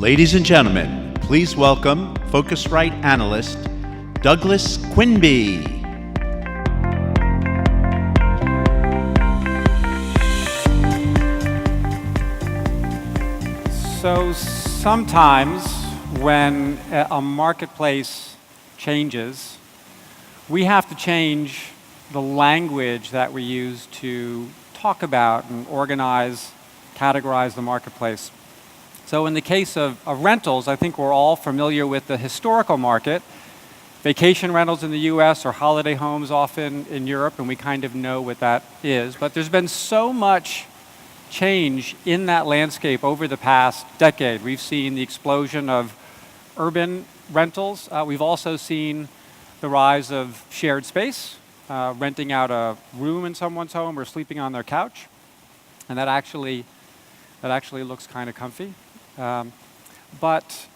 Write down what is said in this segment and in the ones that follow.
Ladies and gentlemen, please welcome Phocuswright analyst Douglas Quinby. So sometimes when a marketplace changes, we have to change the language that we use to talk about and organize, categorize the marketplace. So in the case of rentals, I think we're all familiar with the historical market. Vacation rentals in the US or holiday homes often in Europe, and we kind of know what that is. But there's been so much change in that landscape over the past decade. We've seen the explosion of urban rentals. We've also seen the rise of shared space, renting out a room in someone's home or sleeping on their couch. And that actually looks kind of comfy. But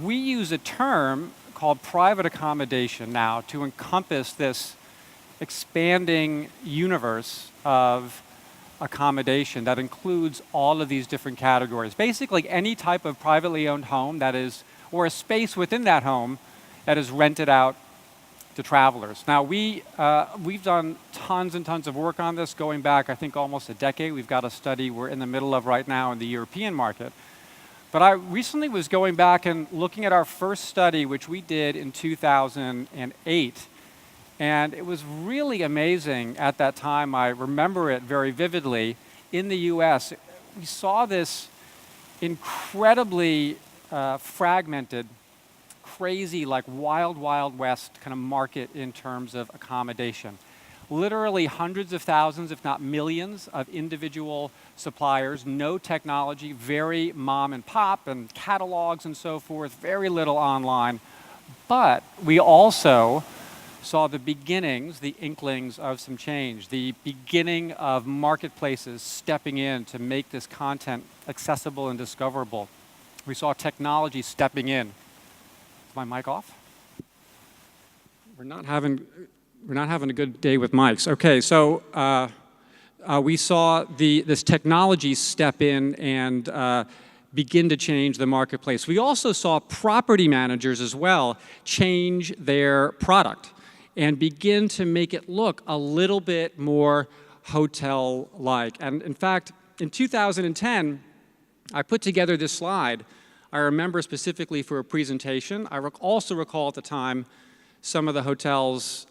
we use a term called private accommodation now to encompass this expanding universe of accommodation that includes all of these different categories. Basically, any type of privately owned home that is, or a space within that home that is rented out to travelers. Now, we've done tons and tons of work on this going back, I think, almost a decade. We've got a study we're in the middle of right now in the European market. But I recently was going back and looking at our first study, which we did in 2008. And it was really amazing at that time. I remember it very vividly. In the US, we saw this incredibly fragmented, crazy, like wild, wild west kind of market in terms of accommodation. Literally hundreds of thousands, if not millions, of individual suppliers, no technology, very mom and pop and catalogs and so forth, very little online. But we also saw the beginnings, the inklings of some change, the beginning of marketplaces stepping in to make this content accessible and discoverable. We saw technology stepping in. Is my mic off? We're not having a good day with mics. Okay, so we saw this technology step in and begin to change the marketplace. We also saw property managers as well change their product and begin to make it look a little bit more hotel-like. And in fact, in 2010, I put together this slide. I remember specifically for a presentation. I also recall at the time some of the hotels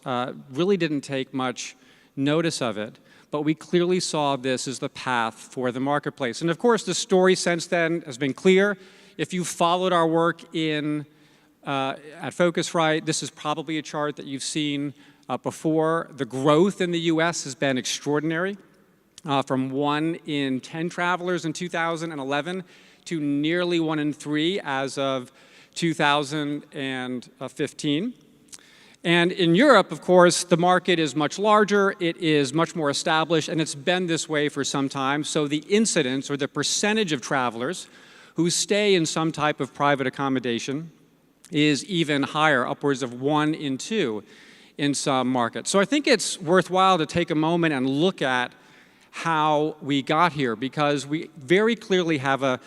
really didn't take much notice of it, but we clearly saw this as the path for the marketplace. And of course, the story since then has been clear. If you followed our work at Phocuswright, this is probably a chart that you've seen before. The growth in the US has been extraordinary, from 1 in 10 travelers in 2011 to nearly 1 in 3 as of 2015. And in Europe, of course, the market is much larger, it is much more established, and it's been this way for some time. So the incidence, or the percentage of travelers who stay in some type of private accommodation is even higher, upwards of 1 in 2 in some markets. So I think it's worthwhile to take a moment and look at how we got here, because we very clearly have a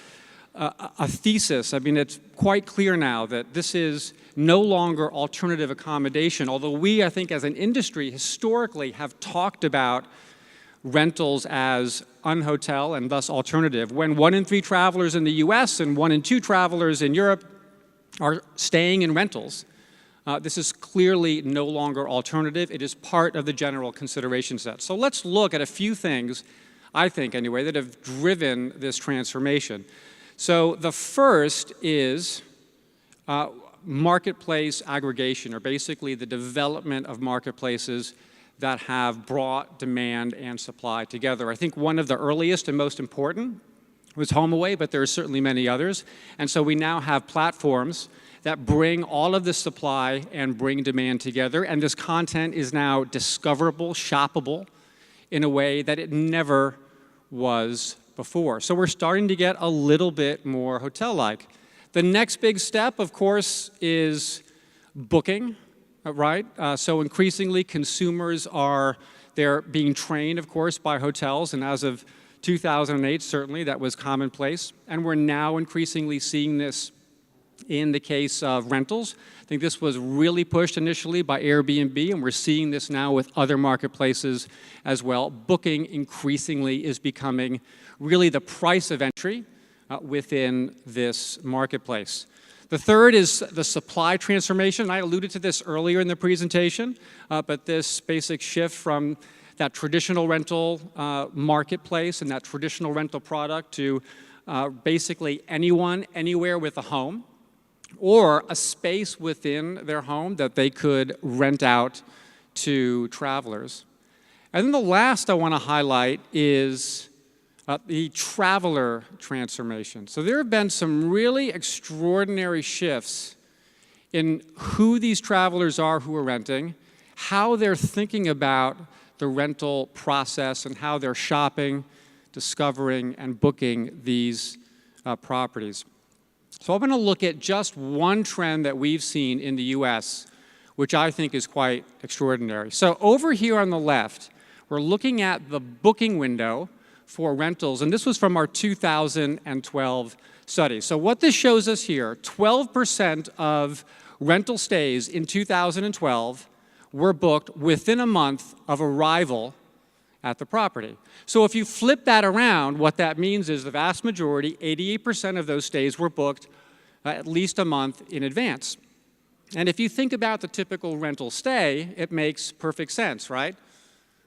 thesis. I mean, it's quite clear now that this is no longer alternative accommodation, although we, I think, as an industry, historically have talked about rentals as unhotel and thus alternative. When 1 in 3 travelers in the US and 1 in 2 travelers in Europe are staying in rentals, this is clearly no longer alternative. It is part of the general consideration set. So let's look at a few things, I think anyway, that have driven this transformation. So the first is marketplace aggregation, or basically the development of marketplaces that have brought demand and supply together. I think one of the earliest and most important was HomeAway, but there are certainly many others. And so we now have platforms that bring all of this supply and bring demand together, and this content is now discoverable, shoppable, in a way that it never was before. So we're starting to get a little bit more hotel-like. The next big step, of course, is booking, right? So increasingly, consumers they're being trained, of course, by hotels, and as of 2008, certainly, that was commonplace. And we're now increasingly seeing this in the case of rentals. I think this was really pushed initially by Airbnb, and we're seeing this now with other marketplaces as well. Booking increasingly is becoming really the price of entry within this marketplace. The third is the supply transformation. I alluded to this earlier in the presentation, but this basic shift from that traditional rental marketplace and that traditional rental product to basically anyone, anywhere with a home, or a space within their home that they could rent out to travelers. And then the last I want to highlight is the traveler transformation. So there have been some really extraordinary shifts in who these travelers are who are renting, how they're thinking about the rental process, and how they're shopping, discovering, and booking these properties. So I'm going to look at just one trend that we've seen in the US, which I think is quite extraordinary. So over here on the left, we're looking at the booking window for rentals, and this was from our 2012 study. So what this shows us here, 12% of rental stays in 2012 were booked within a month of arrival at the property. So if you flip that around, what that means is the vast majority, 88% of those stays were booked at least a month in advance. And if you think about the typical rental stay, it makes perfect sense, right?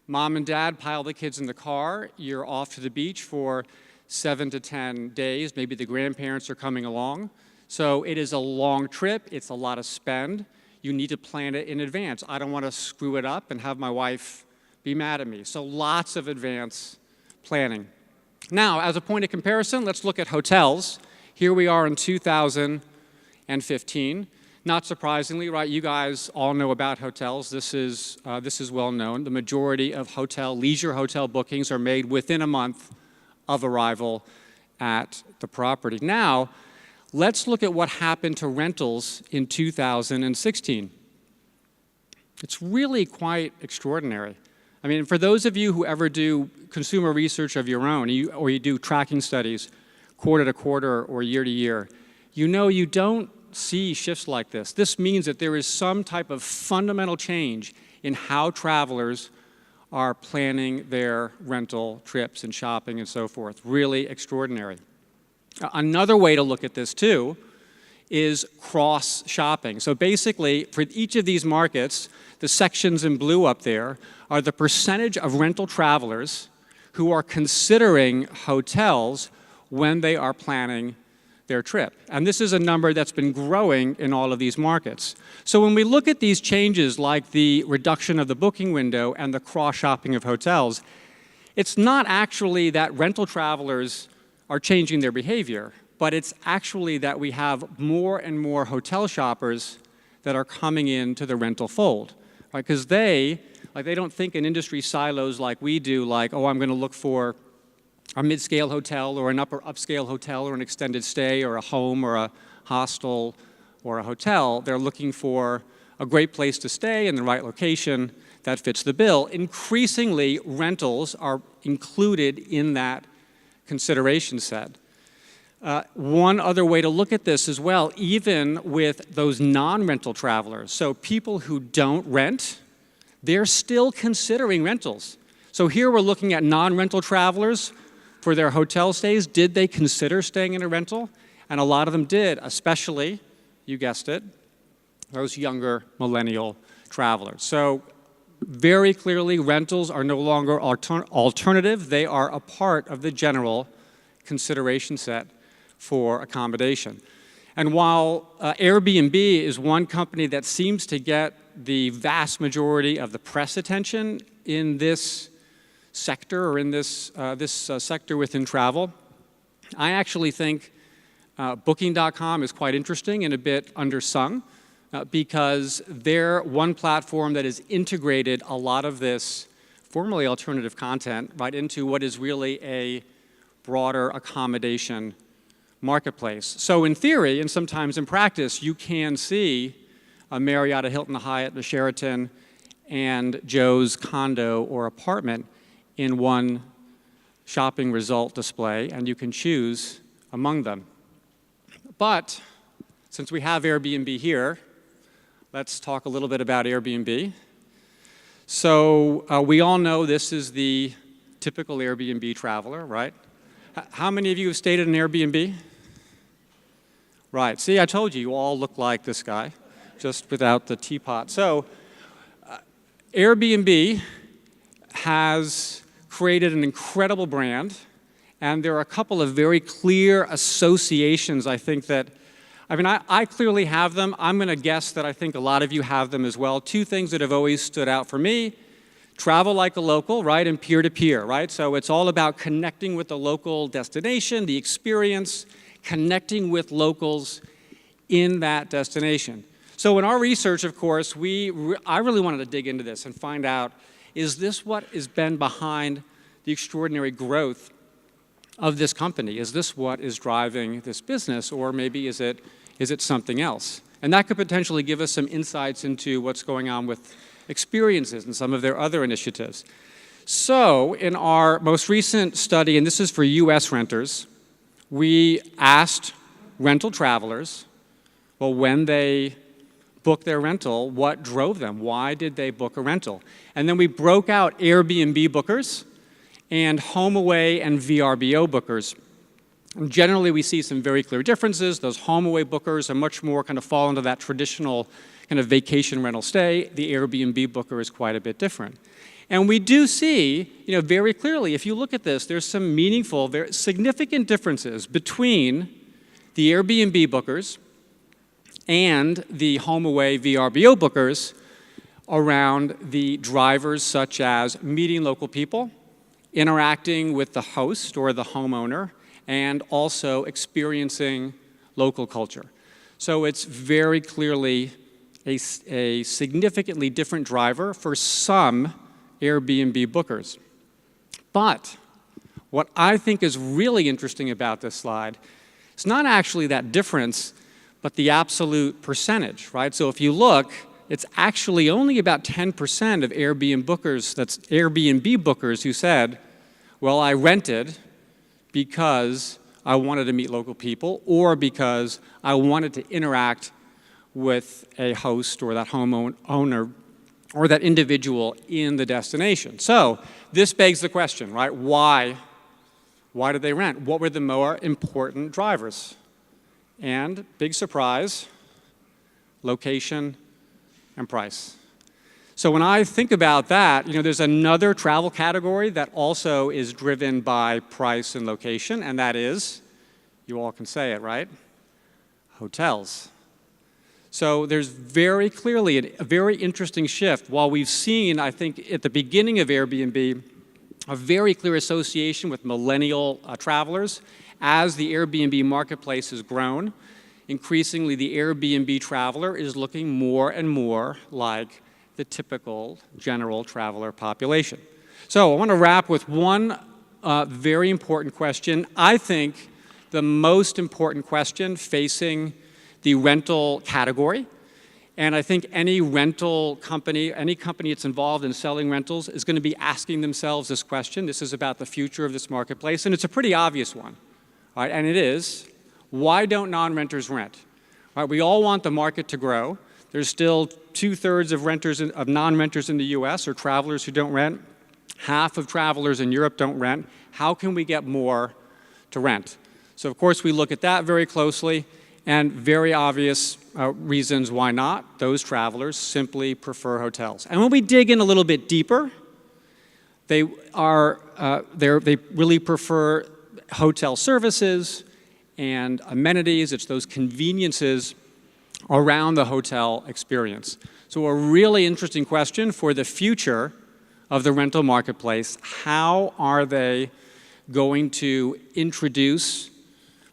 Mom and dad pile the kids in the car, you're off to the beach for 7 to 10 days, maybe the grandparents are coming along. So it is a long trip, it's a lot of spend. You need to plan it in advance. I don't want to screw it up and have my wife be mad at me. So lots of advance planning. Now, as a point of comparison, let's look at hotels. Here we are in 2015. Not surprisingly, right, you guys all know about hotels. This is well known. The majority of leisure hotel bookings are made within a month of arrival at the property. Now, let's look at what happened to rentals in 2016. It's really quite extraordinary. I mean, for those of you who ever do consumer research of your own, or you do tracking studies quarter to quarter or year to year, you know you don't see shifts like this. This means that there is some type of fundamental change in how travelers are planning their rental trips and shopping and so forth. Really extraordinary. Another way to look at this too is cross-shopping. So basically, for each of these markets, the sections in blue up there are the percentage of rental travelers who are considering hotels when they are planning their trip. And this is a number that's been growing in all of these markets. So when we look at these changes like the reduction of the booking window and the cross-shopping of hotels, it's not actually that rental travelers are changing their behavior, but it's actually that we have more and more hotel shoppers that are coming into the rental fold, right? Because they don't think in industry silos like we do, like, oh, I'm going to look for a mid-scale hotel or an upscale hotel or an extended stay or a home or a hostel or a hotel. They're looking for a great place to stay in the right location that fits the bill. Increasingly, rentals are included in that consideration set. One other way to look at this as well, even with those non-rental travelers, so people who don't rent, they're still considering rentals. So here we're looking at non-rental travelers for their hotel stays. Did they consider staying in a rental? And a lot of them did, especially, you guessed it, those younger millennial travelers. So very clearly, rentals are no longer alternative. They are a part of the general consideration set for accommodation. And while Airbnb is one company that seems to get the vast majority of the press attention in this sector or in this sector within travel, I actually think Booking.com is quite interesting and a bit undersung because they're one platform that has integrated a lot of this formerly alternative content right into what is really a broader accommodation marketplace. So in theory, and sometimes in practice, you can see a Marriott, a Hilton, a Hyatt, a Sheraton, and Joe's condo or apartment in one shopping result display, and you can choose among them. But since we have Airbnb here, let's talk a little bit about Airbnb. So we all know this is the typical Airbnb traveler, right? How many of you have stayed at an Airbnb? Right. See, I told you, you all look like this guy, just without the teapot. So Airbnb has created an incredible brand, and there are a couple of very clear associations, I think, that I clearly have them. I'm going to guess that I think a lot of you have them as well. Two things that have always stood out for me: travel like a local, right, and peer-to-peer, right? So it's all about connecting with the local destination, the experience, connecting with locals in that destination. So in our research, of course, I really wanted to dig into this and find out, is this what has been behind the extraordinary growth of this company? Is this what is driving this business, or maybe is it something else? And that could potentially give us some insights into what's going on with experiences and some of their other initiatives. So in our most recent study, and this is for US renters, we asked rental travelers, well, when they book their rental, what drove them? Why did they book a rental? And then we broke out Airbnb bookers and HomeAway and VRBO bookers. And generally, we see some very clear differences. Those HomeAway bookers are much more kind of fall into that traditional kind of vacation rental stay. The Airbnb booker is quite a bit different. And we do see, very clearly, if you look at this, there's some meaningful, very significant differences between the Airbnb bookers and the HomeAway VRBO bookers around the drivers, such as meeting local people, interacting with the host or the homeowner, and also experiencing local culture. So it's very clearly a significantly different driver for some Airbnb bookers. But what I think is really interesting about this slide is not actually that difference, but the absolute percentage, right? So if you look, it's actually only about 10% of Airbnb bookers who said, well, I rented because I wanted to meet local people or because I wanted to interact with a host or that homeowner or that individual in the destination. So this begs the question, right? Why did they rent? What were the more important drivers? And big surprise, location and price. So when I think about that, there's another travel category that also is driven by price and location, and that is, you all can say it, right? Hotels. So there's very clearly a very interesting shift. While we've seen, I think, at the beginning of Airbnb, a very clear association with millennial travelers. As the Airbnb marketplace has grown, increasingly the Airbnb traveler is looking more and more like the typical general traveler population. So I want to wrap with one very important question. I think the most important question facing the rental category, and I think any rental company, any company that's involved in selling rentals is going to be asking themselves this question. This is about the future of this marketplace, and it's a pretty obvious one. All right, and it is, why don't non-renters rent? All right, we all want the market to grow. There's still 2/3 of non-renters in the US or travelers who don't rent. Half of travelers in Europe don't rent. How can we get more to rent? So of course we look at that very closely, and very obvious reasons why not. Those travelers simply prefer hotels. And when we dig in a little bit deeper, they really prefer hotel services and amenities. It's those conveniences around the hotel experience. So a really interesting question for the future of the rental marketplace: how are they going to introduce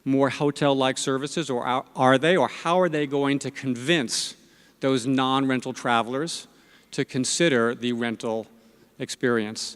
more hotel-like services, or how are they going to convince those non-rental travelers to consider the rental experience?